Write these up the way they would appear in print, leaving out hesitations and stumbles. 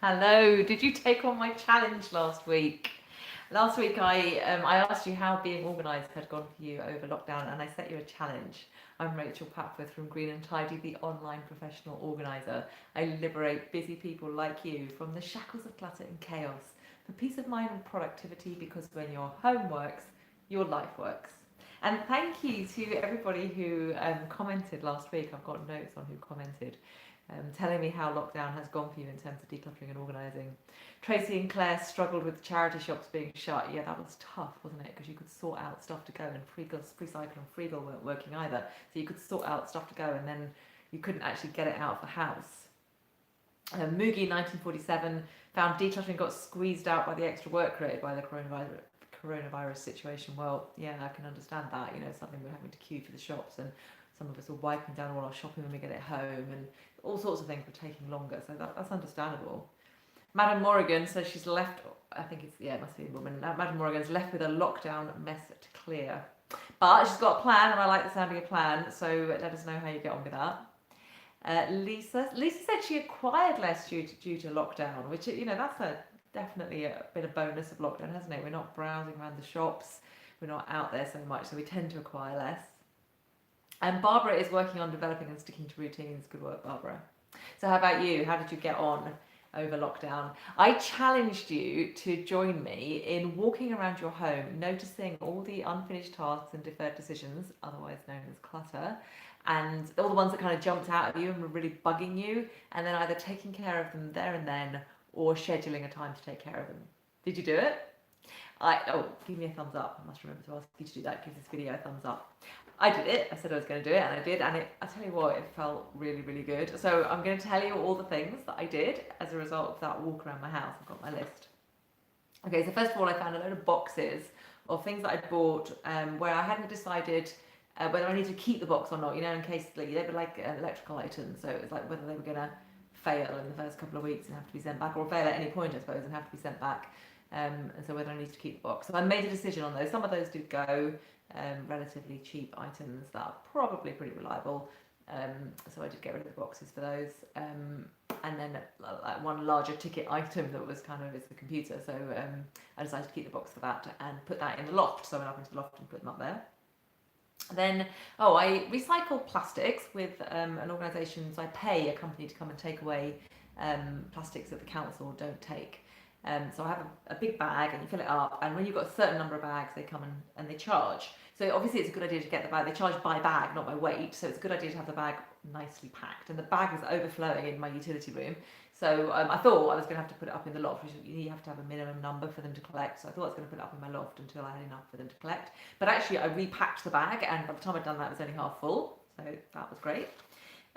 Hello, did you take on my challenge last week? Last week I asked you how being organised had gone for you over lockdown and I set you a challenge. I'm Rachel Papworth from Green and Tidy, the online professional organiser. I liberate busy people like you from the shackles of clutter and chaos for peace of mind and productivity, because when your home works, your life works. And thank you to everybody who commented last week. I've got notes on who commented, telling me how lockdown has gone for you in terms of decluttering and organising. Tracy and Claire struggled with charity shops being shut. Yeah, that was tough, wasn't it? Because you could sort out stuff to go, and Freecycle and Freegal weren't working either. So you could sort out stuff to go, and then you couldn't actually get it out of the house. Moogie 1947 found decluttering got squeezed out by the extra work created by the coronavirus situation. Well, yeah, I can understand that. You know, something we're having to queue for the shops, and some of us are wiping down all our shopping when we get it home, and all sorts of things were taking longer. So that's understandable. Madam Morrigan says she's left. I think it must be a woman. Madam Morrigan's left with a lockdown mess to clear, but she's got a plan, and I like the sound of your plan. So let us know how you get on with that. Lisa said she acquired less due to lockdown, which, you know, that's definitely a bit of bonus of lockdown, hasn't it? We're not browsing around the shops, we're not out there so much, so we tend to acquire less. And Barbara is working on developing and sticking to routines. Good work, Barbara. So how about you? How did you get on over lockdown? I challenged you to join me in walking around your home, noticing all the unfinished tasks and deferred decisions, otherwise known as clutter, and all the ones that kind of jumped out at you and were really bugging you, and then either taking care of them there and then or scheduling a time to take care of them. Did you do it? Give me a thumbs up. I must remember to ask you to do that. Give this video a thumbs up. I did it. I said I was going to do it, and I did. And I tell you what, it felt really, really good. So I'm going to tell you all the things that I did as a result of that walk around my house. I've got my list. Okay, so first of all, I found a load of boxes of things that I'd bought where I hadn't decided whether I needed to keep the box or not. You know, in case they were like electrical items, so it was like whether they were going to fail in the first couple of weeks and have to be sent back, or fail at any point, I suppose, and have to be sent back. And so whether I need to keep the box. So I made a decision on those. Some of those did go, relatively cheap items that are probably pretty reliable. So I did get rid of the boxes for those. And then one larger ticket item that was kind of is the computer. So I decided to keep the box for that and put that in the loft. So I went up into the loft and put them up there. Then, I recycle plastics with an organisation. So I pay a company to come and take away plastics that the council don't take. So I have a big bag, and you fill it up, and when you've got a certain number of bags, they come and they charge. So obviously it's a good idea to get the bag. They charge by bag, not by weight, so it's a good idea to have the bag nicely packed. And the bag was overflowing in my utility room, so I thought I was going to have to put it up in the loft, which you have to have a minimum number for them to collect. So I thought I was going to put it up in my loft until I had enough for them to collect. But actually I repacked the bag, and by the time I'd done that, it was only half full, so that was great.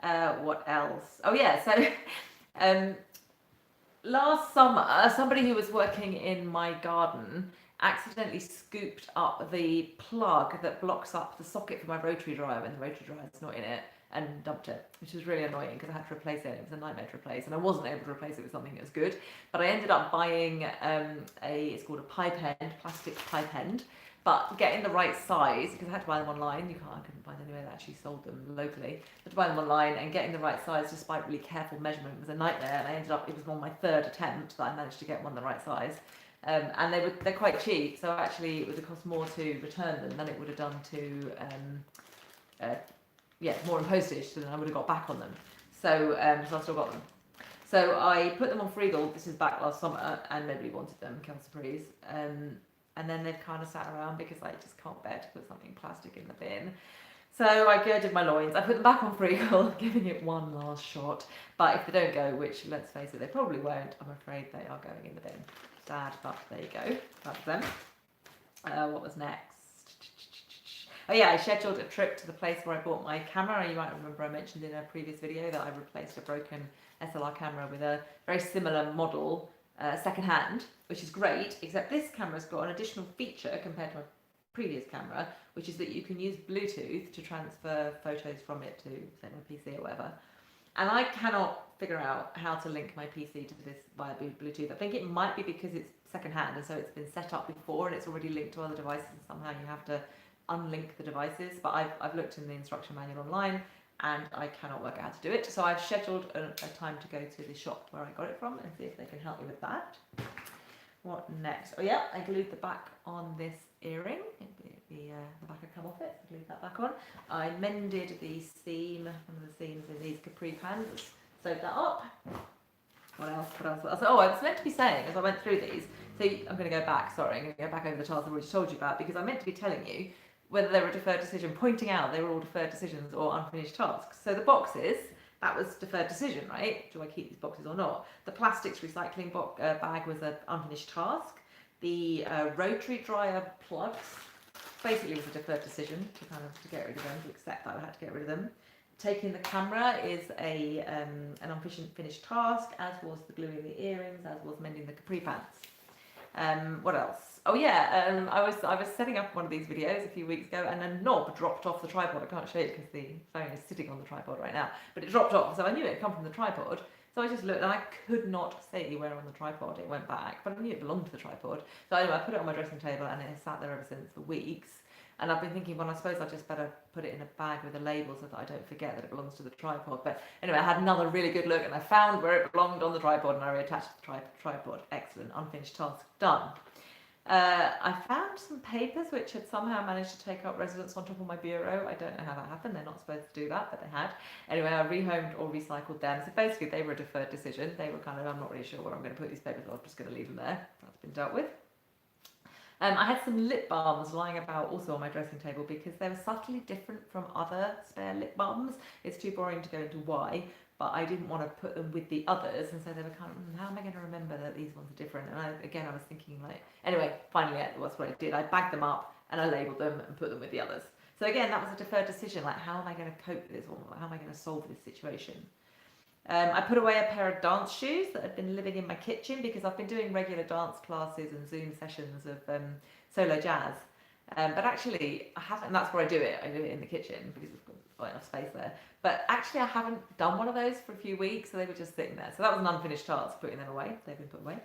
What else? Oh yeah, so last summer, somebody who was working in my garden accidentally scooped up the plug that blocks up the socket for my rotary dryer when the rotary dryer is not in it, and dumped it, which was really annoying because I had to replace it. It was a nightmare to replace, and I wasn't able to replace it with something as good. But I ended up buying it's called a pipe end, plastic pipe end, but getting the right size, because I had to buy them online. I couldn't find anywhere that actually sold them locally. But to buy them online and getting the right size, despite really careful measurement, was a nightmare. And I ended up, it was on my third attempt that I managed to get one the right size. And they're quite cheap, so actually it would have cost more to return them than it would have done to more in postage than I would have got back on them. So I still got them. So I put them on Freegal. This is back last summer, and nobody wanted them. Quelle surprise. And then they've kind of sat around because I just can't bear to put something plastic in the bin. So I girded my loins. I put them back on Freegal, giving it one last shot. But if they don't go, which let's face it, they probably won't, I'm afraid they are going in the bin. Sad, but there you go. That's them. What was next? Oh yeah, I scheduled a trip to the place where I bought my camera. You might remember I mentioned in a previous video that I replaced a broken SLR camera with a very similar model second-hand, which is great, except this camera's got an additional feature compared to my previous camera, which is that you can use Bluetooth to transfer photos from it to, say, my PC or whatever. And I cannot figure out how to link my PC to this via Bluetooth. I think it might be because it's second-hand, and so it's been set up before and it's already linked to other devices, and somehow you have to unlink the devices. But I've looked in the instruction manual online, and I cannot work out how to do it. So I've scheduled a time to go to the shop where I got it from and see if they can help me with that. What next? Oh yeah, I glued the back on this earring. The back had come off it, so I glued that back on. I mended the seam, one of the seams in these capri pants, sewed that up. What else? Oh, I was meant to be saying, as I went through these, so I'm going to go back, sorry, I'm going to go back over the tasks I've already told you about, because I meant to be telling you whether they were a deferred decision, pointing out they were all deferred decisions or unfinished tasks. So the boxes, that was deferred decision, right? Do I keep these boxes or not? The plastics recycling bag was an unfinished task. The rotary dryer plugs basically was a deferred decision to get rid of them, to accept that I had to get rid of them. Taking the camera is an unfinished task, as was the gluing the earrings, as was mending the capri pants. What else? Oh yeah, I was setting up one of these videos a few weeks ago, and a knob dropped off the tripod. I can't show you because the phone is sitting on the tripod right now, but it dropped off, so I knew it had come from the tripod. So I just looked, and I could not see where on the tripod it went back, but I knew it belonged to the tripod. So anyway, I put it on my dressing table, and it has sat there ever since for weeks. And I've been thinking, well, I suppose I just better put it in a bag with a label so that I don't forget that it belongs to the tripod. But anyway, I had another really good look, and I found where it belonged on the tripod, and I reattached the tripod. Excellent, unfinished task done. I found some papers which had somehow managed to take up residence on top of my bureau. I don't know how that happened. They're not supposed to do that, but they had. Anyway, I rehomed or recycled them. So basically, they were a deferred decision. They were kind of, I'm not really sure where I'm going to put these papers. I'm just going to leave them there. That's been dealt with. I had some lip balms lying about also on my dressing table because they were subtly different from other spare lip balms. It's too boring to go into why, but I didn't want to put them with the others, and so they were kind of, how am I going to remember that these ones are different? And I was thinking like, anyway, finally that's what I did. I bagged them up and I labelled them and put them with the others. So again, that was a deferred decision, like how am I going to cope with this, or how am I going to solve this situation? I put away a pair of dance shoes that had been living in my kitchen because I've been doing regular dance classes and Zoom sessions of solo jazz. But actually, I haven't, and that's where I do it. I do it in the kitchen because we've got quite enough space there. But actually, I haven't done one of those for a few weeks, so they were just sitting there. So that was an unfinished task, putting them away. They've been put away.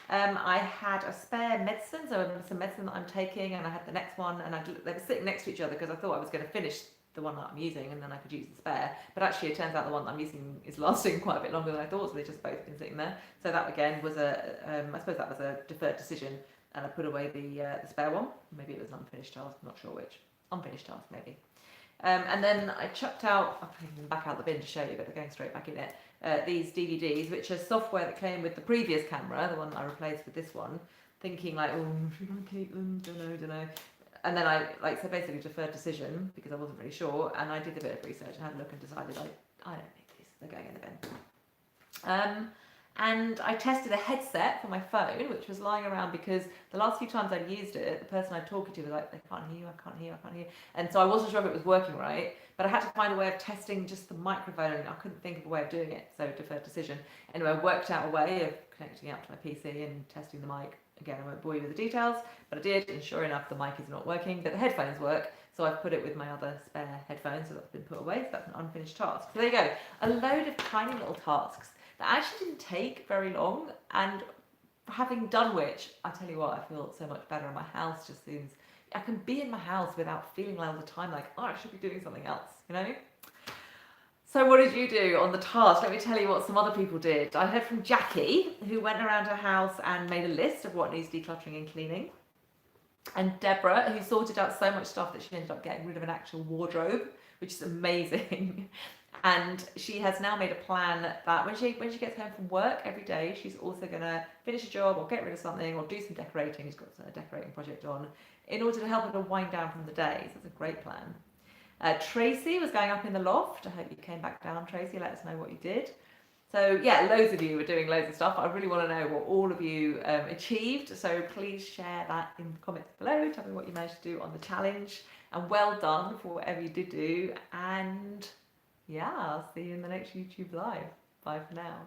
I had a spare medicine, so some medicine that I'm taking, and I had the next one, and they were sitting next to each other because I thought I was going to finish the one that I'm using and then I could use the spare, but actually it turns out the one that I'm using is lasting quite a bit longer than I thought, so they've just both been sitting there. So that again was I suppose that was a deferred decision, and I put away the spare one. Maybe it was an unfinished task, I'm not sure which. Unfinished task maybe. And then I chucked out, I'll take them back out the bin to show you, but they're going straight back in it, these DVDs, which are software that came with the previous camera, the one that I replaced with this one, thinking like, oh, should I keep them, don't know. And then I, so basically deferred decision because I wasn't really sure, and I did a bit of research and had a look and decided I don't need these, they're going in the bin. And I tested a headset for my phone, which was lying around because the last few times I'd used it, the person I'd talking to was like, I can't hear you, I can't hear you, I can't hear you. And so I wasn't sure if it was working right, but I had to find a way of testing just the microphone, and I couldn't think of a way of doing it, so deferred decision. Anyway, I worked out a way of connecting it up to my PC and testing the mic. Again, I won't bore you with the details, but I did, and sure enough, the mic is not working, but the headphones work, so I've put it with my other spare headphones, so that's been put away, so that's an unfinished task. So there you go, a load of tiny little tasks that actually didn't take very long, and having done which, I tell you what, I feel so much better, and my house just seems, I can be in my house without feeling all the time like, oh, I should be doing something else, you know? So what did you do on the task? Let me tell you what some other people did. I heard from Jackie, who went around her house and made a list of what needs decluttering and cleaning. And Deborah, who sorted out so much stuff that she ended up getting rid of an actual wardrobe, which is amazing. And she has now made a plan that when she gets home from work every day, she's also going to finish a job or get rid of something or do some decorating. She's got a decorating project on in order to help her to wind down from the day. So it's a great plan. Tracy was going up in the loft. I hope you came back down, Tracy. Let us know what you did. So yeah, loads of you were doing loads of stuff. I really want to know what all of you achieved. So please share that in the comments below. Tell me what you managed to do on the challenge. And well done for whatever you did do. And yeah, I'll see you in the next YouTube live. Bye for now.